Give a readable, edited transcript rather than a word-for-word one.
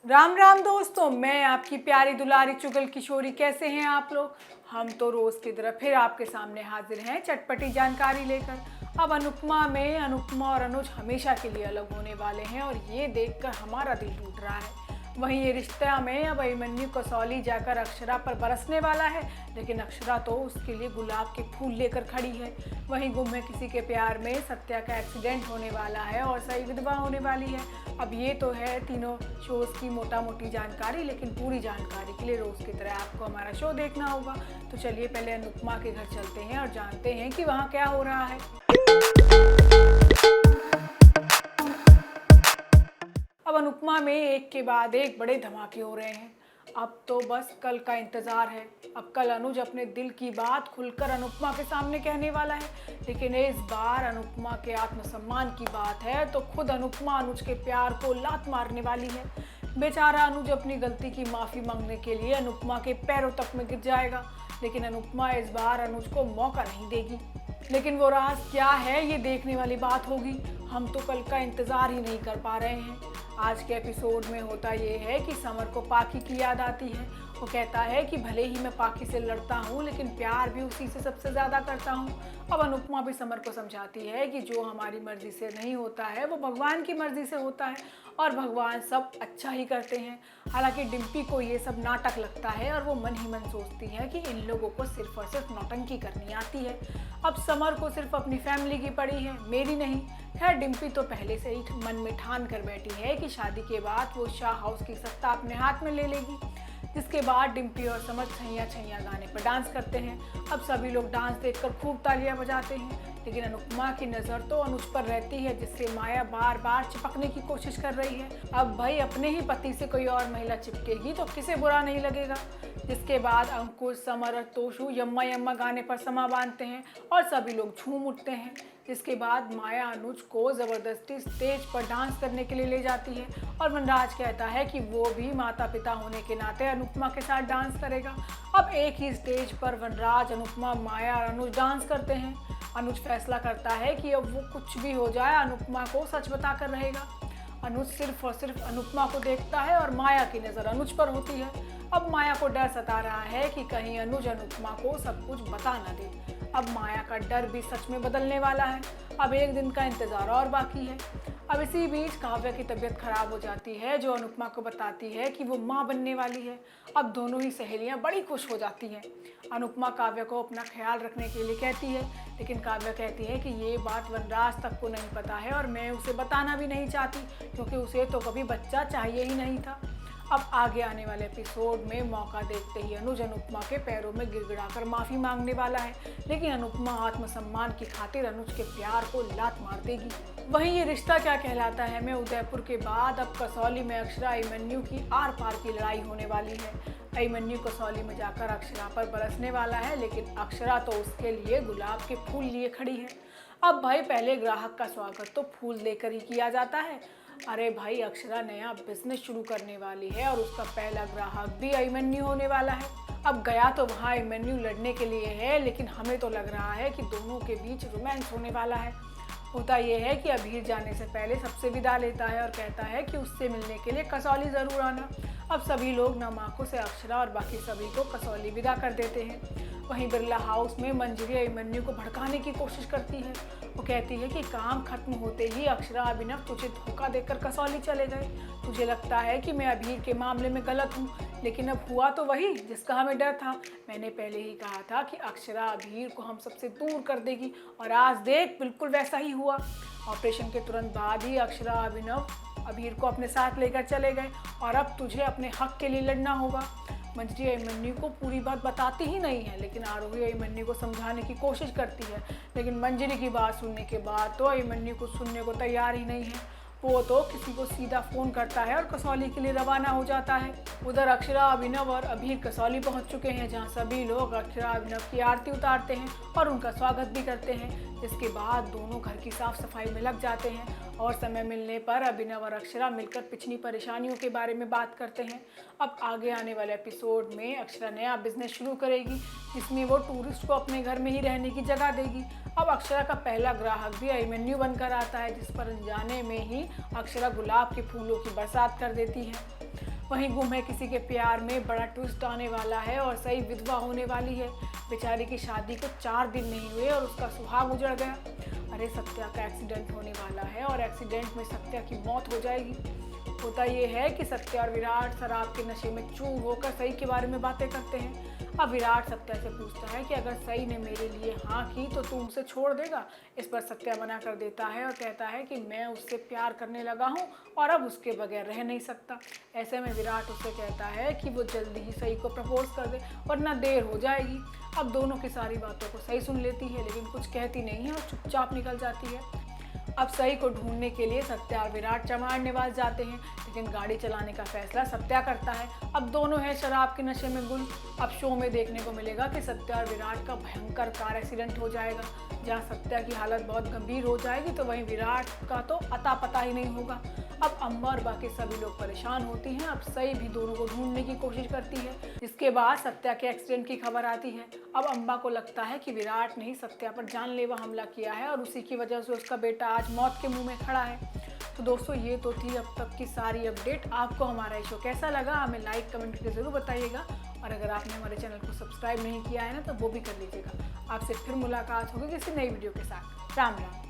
राम राम दोस्तों, मैं आपकी प्यारी दुलारी चुगल किशोरी। कैसे हैं आप लोग? हम तो रोज़ की तरह फिर आपके सामने हाजिर हैं चटपटी जानकारी लेकर। अब अनुपमा में अनुपमा और अनुज हमेशा के लिए अलग होने वाले हैं और ये देखकर हमारा दिल टूट रहा है। वहीं ये रिश्ता में अब अभिमन्यु कसौली जाकर अक्षरा पर बरसने वाला है, लेकिन अक्षरा तो उसके लिए गुलाब के फूल लेकर खड़ी है। वहीं गुम है किसी के प्यार में सत्या का एक्सीडेंट होने वाला है और सही विधवा होने वाली है। अब ये तो है तीनों शोज़ की मोटा मोटी जानकारी, लेकिन पूरी जानकारी के लिए रोज़ की तरह आपको हमारा शो देखना होगा। तो चलिए पहले अनुपमा के घर चलते हैं और जानते हैं कि वहाँ क्या हो रहा है। अब अनुपमा में एक के बाद एक बड़े धमाके हो रहे हैं। अब तो बस कल का इंतज़ार है। अब कल अनुज अपने दिल की बात खुलकर अनुपमा के सामने कहने वाला है, लेकिन इस बार अनुपमा के आत्मसम्मान की बात है तो खुद अनुपमा अनुज के प्यार को लात मारने वाली है। बेचारा अनुज अपनी गलती की माफ़ी मांगने के लिए अनुपमा के पैरों तक में गिर जाएगा, लेकिन अनुपमा इस बार अनुज को मौका नहीं देगी। लेकिन वो राज क्या है ये देखने वाली बात होगी। हम तो कल का इंतज़ार ही नहीं कर पा रहे हैं। आज के एपिसोड में होता ये है कि समर को पाखी की याद आती है। वो कहता है कि भले ही मैं पाखी से लड़ता हूँ, लेकिन प्यार भी उसी से सबसे ज़्यादा करता हूँ। अब अनुपमा भी समर को समझाती है कि जो हमारी मर्ज़ी से नहीं होता है वो भगवान की मर्ज़ी से होता है और भगवान सब अच्छा ही करते हैं। हालांकि डिम्पी को ये सब नाटक लगता है और वो मन ही मन सोचती है कि इन लोगों को सिर्फ और सिर्फ नौटंकी करनी आती है। अब समर को सिर्फ अपनी फैमिली की पड़ी है, मेरी नहीं। खैर डिम्पी तो पहले से ही मन में ठान कर बैठी है कि शादी के बाद वो शाह हाउस की सत्ता अपने हाथ में ले लेगी। जिसके बाद डिम्पी और समर छैया छैया गाने पर डांस करते हैं। अब सभी लोग डांस देखकर खूब तालियां बजाते हैं, लेकिन अनुपमा की नज़र तो अनुज पर रहती है, जिससे माया बार बार चिपकने की कोशिश कर रही है। अब भाई अपने ही पति से कोई और महिला चिपकेगी तो किसे बुरा नहीं लगेगा। जिसके बाद अंकुश, समर और तोशु यम्मा यम्मा गाने पर समा बांधते हैं और सभी लोग झूम उठते हैं। जिसके बाद माया अनुज को ज़बरदस्ती स्टेज पर डांस करने के लिए ले जाती है और वनराज कहता है कि वो भी माता पिता होने के नाते अनुपमा के साथ डांस करेगा। अब एक ही स्टेज पर वनराज, अनुपमा, माया और अनुज डांस करते हैं। अनुज फैसला करता है कि अब वो कुछ भी हो जाए अनुपमा को सच बताकर रहेगा। अनुज सिर्फ और सिर्फ अनुपमा को देखता है और माया की नज़र अनुज पर होती है। अब माया को डर सता रहा है कि कहीं अनुज अनुपमा को सब कुछ बता न दे। अब माया का डर भी सच में बदलने वाला है। अब एक दिन का इंतज़ार और बाकी है। अब इसी बीच काव्या की तबीयत खराब हो जाती है, जो अनुपमा को बताती है कि वो माँ बनने वाली है। अब दोनों ही सहेलियाँ बड़ी खुश हो जाती हैं। अनुपमा काव्या को अपना ख्याल रखने के लिए कहती है, लेकिन काव्या कहती है कि ये बात वनराज तक को नहीं पता है और मैं उसे बताना भी नहीं चाहती, क्योंकि उसे तो कभी बच्चा चाहिए ही नहीं था। अब आगे आने वाले एपिसोड में मौका देखते ही अनुज अनुपमा के पैरों में गिड़गिड़ाकर माफ़ी मांगने वाला है, लेकिन अनुपमा आत्मसम्मान की खातिर अनुज के प्यार को लात मार देगी। वहीं ये रिश्ता क्या कहलाता है में उदयपुर के बाद अब कसौली में अक्षरा अभिमन्यु की आर पार की लड़ाई होने वाली है। अभिमन्यु कसौली में जाकर अक्षरा पर बरसने वाला है, लेकिन अक्षरा तो उसके लिए गुलाब के फूल लिए खड़ी है। अब भाई पहले ग्राहक का स्वागत तो फूल देकर ही किया जाता है। अरे भाई अक्षरा नया बिजनेस शुरू करने वाली है और उसका पहला ग्राहक भी अभिमन्यु होने वाला है। अब गया तो वहाँ अभिमन्यु लड़ने के लिए है, लेकिन हमें तो लग रहा है कि दोनों के बीच रोमांस होने वाला है। होता यह है कि अभीर जाने से पहले सबसे विदा लेता है और कहता है कि उससे मिलने के लिए कसौली ज़रूर आना। अब सभी लोग नम आंखों से अक्षरा और बाकी सभी को कसौली विदा कर देते हैं। वहीं बिरला हाउस में मंजरी अभिमन्यु को भड़काने की कोशिश करती है। वो कहती है कि काम खत्म होते ही अक्षरा, अभिनव तुझे धोखा देकर कसौली चले गए। तुझे लगता है कि मैं अभीर के मामले में गलत हूँ, लेकिन अब हुआ तो वही जिसका हमें डर था। मैंने पहले ही कहा था कि अक्षरा अभीर को हम सबसे दूर कर देगी और आज देख बिल्कुल वैसा ही हुआ। ऑपरेशन के तुरंत बाद ही अक्षरा, अभिनव अभीर को अपने साथ लेकर चले गए और अब तुझे अपने हक के लिए लड़ना होगा। मंजरी अभिमन्यु को पूरी बात बताती ही नहीं है, लेकिन आरोही अभिमन्यु को समझाने की कोशिश करती है, लेकिन मंजरी की बात सुनने के बाद तो अभिमन्यु को सुनने को तैयार ही नहीं है। वो तो किसी को सीधा फ़ोन करता है और कसौली के लिए रवाना हो जाता है। उधर अक्षरा, अभिनव और अभीर कसौली पहुंच चुके हैं, जहां सभी लोग अक्षरा अभिनव की आरती उतारते हैं और उनका स्वागत भी करते हैं। जिसके बाद दोनों घर की साफ सफाई में लग जाते हैं और समय मिलने पर अभिनव और अक्षरा मिलकर पिछली परेशानियों के बारे में बात करते हैं। अब आगे आने वाले एपिसोड में अक्षरा नया बिजनेस शुरू करेगी, जिसमें वो टूरिस्ट को अपने घर में ही रहने की जगह देगी। अब अक्षरा का पहला ग्राहक भी अभिमन्यु बनकर आता है, जिस पर अनजाने में ही अक्षरा गुलाब के फूलों की बरसात कर देती है। वहीं गुम है किसी के प्यार में बड़ा ट्विस्ट आने वाला है और सई विधवा होने वाली है। बेचारी की शादी को 4 दिन नहीं हुए और उसका सुहाग उजड़ गया। अरे सत्या का एक्सीडेंट होने वाला है और एक्सीडेंट में सत्या की मौत हो जाएगी। होता ये है कि सत्या और विराट शराब के नशे में चूर होकर सई के बारे में बातें करते हैं। अब विराट सत्या से पूछता है कि अगर सई ने मेरे लिए हाँ की तो तू उसे छोड़ देगा। इस पर सत्या मना कर देता है और कहता है कि मैं उससे प्यार करने लगा हूँ और अब उसके बगैर रह नहीं सकता। ऐसे में विराट उससे कहता है कि वो जल्दी ही सई को प्रपोज कर दे वरना देर हो जाएगी। अब दोनों की सारी बातों को सई सुन लेती है लेकिन कुछ कहती नहीं है और चुपचाप निकल जाती है। अब सई को ढूंढने के लिए सत्या और विराट चमार निवास जाते हैं लेकिन गाड़ी चलाने का फैसला सत्या करता है। अब दोनों हैं शराब के नशे में गुल। अब शो में देखने को मिलेगा कि सत्या और विराट का भयंकर कार एक्सीडेंट हो जाएगा। जहां सत्या की हालत बहुत गंभीर हो जाएगी तो वहीं विराट का तो अता पता ही नहीं होगा। अब अम्बा और बाकी सभी लोग परेशान होती हैं। अब सई भी दोनों को ढूंढने की कोशिश करती है। इसके बाद सत्या के एक्सीडेंट की खबर आती है। अब अम्बा को लगता है कि विराट ने ही सत्या पर जानलेवा हमला किया है और उसी की वजह से उसका बेटा आज मौत के मुंह में खड़ा है। तो दोस्तों ये तो थी अब तक की सारी अपडेट। आपको हमारा ये शो कैसा लगा हमें लाइक कमेंट करके ज़रूर बताइएगा और अगर आपने हमारे चैनल को सब्सक्राइब नहीं किया है ना तो वो भी कर लीजिएगा। आपसे फिर मुलाकात होगी किसी नई वीडियो के साथ। राम राम।